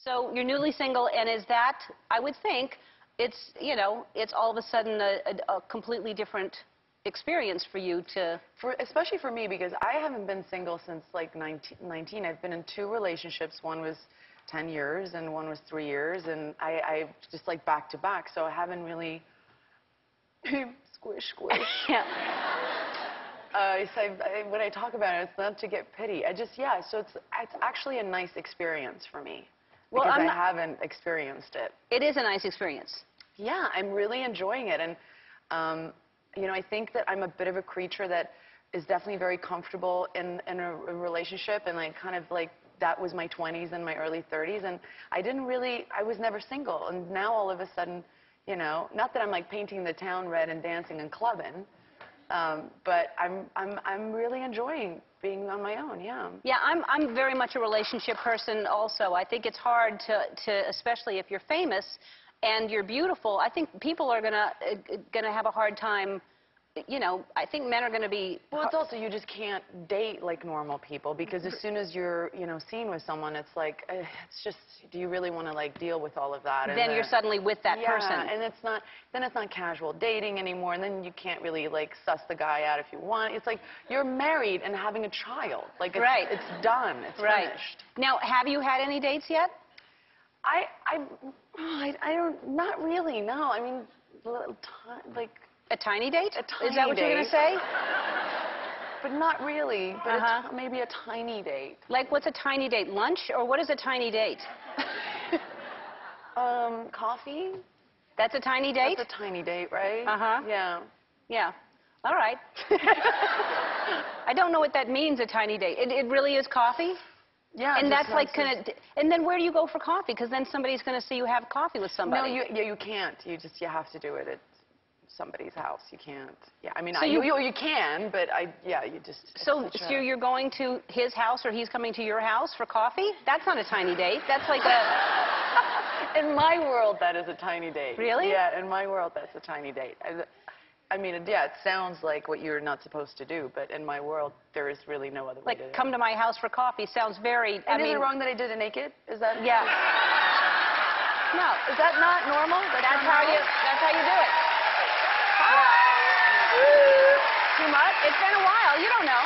So you're newly single, and is that, I would think, it's, you know, it's all of a sudden a completely different experience for you to... Especially for me, because I haven't been single since like 19. I've been in 2 relationships. One was 10 years and one was 3 years, and I just like back to back, so I haven't really... Squish, squish. Yeah. When I talk about it, it's not to get pity. Yeah, so it's actually a nice experience for me. Well, because I haven't experienced it. It is a nice experience. Yeah, I'm really enjoying it. And, you know, I think that I'm a bit of a creature that is definitely very comfortable in a relationship. And like, kind of like, that was my 20s and my early 30s. And I was never single. And now all of a sudden, you know, not that I'm like painting the town red and dancing and clubbing, but I'm really enjoying being on my own, yeah. Yeah, I'm very much a relationship person also. I think it's hard to especially if you're famous and you're beautiful, I think people are gonna have a hard time. You know, I think men are going to be... Well, it's also, you just can't date like normal people, because as soon as you're, you know, seen with someone, it's like, it's just, do you really want to like deal with all of that? Then you're suddenly with that person. Yeah, and then it's not casual dating anymore, and then you can't really like suss the guy out if you want. It's like, you're married and having a child. Like, it's done. It's finished. Now, have you had any dates yet? I don't, not really, no. I mean, like... A tiny date? A tiny Is that what you're going to say? But not really. But maybe a tiny date. Like, what's a tiny date? Lunch? Or what is a tiny date? Coffee. That's a tiny date? That's a tiny date, right? Yeah. Yeah. All right. I don't know what that means, a tiny date. It really is coffee? Yeah. And that's like kind of... And then where do you go for coffee? Because then somebody's going to see you have coffee with somebody. No, you can't. You have to do it at somebody's house. You can't. Yeah, I mean, so you can, but you just... So you're going to his house, or he's coming to your house for coffee? That's not a tiny date. That's like a... In my world, that is a tiny date. Really? Yeah, in my world, that's a tiny date. I mean, yeah, it sounds like what you're not supposed to do, but in my world, there is really no other way to do it. Like, come to my house for coffee sounds very... And is it wrong that I did it naked? Is that... Yeah. No. Is that not normal? That's how you do it. Yeah. Too much? It's been a while. You don't know.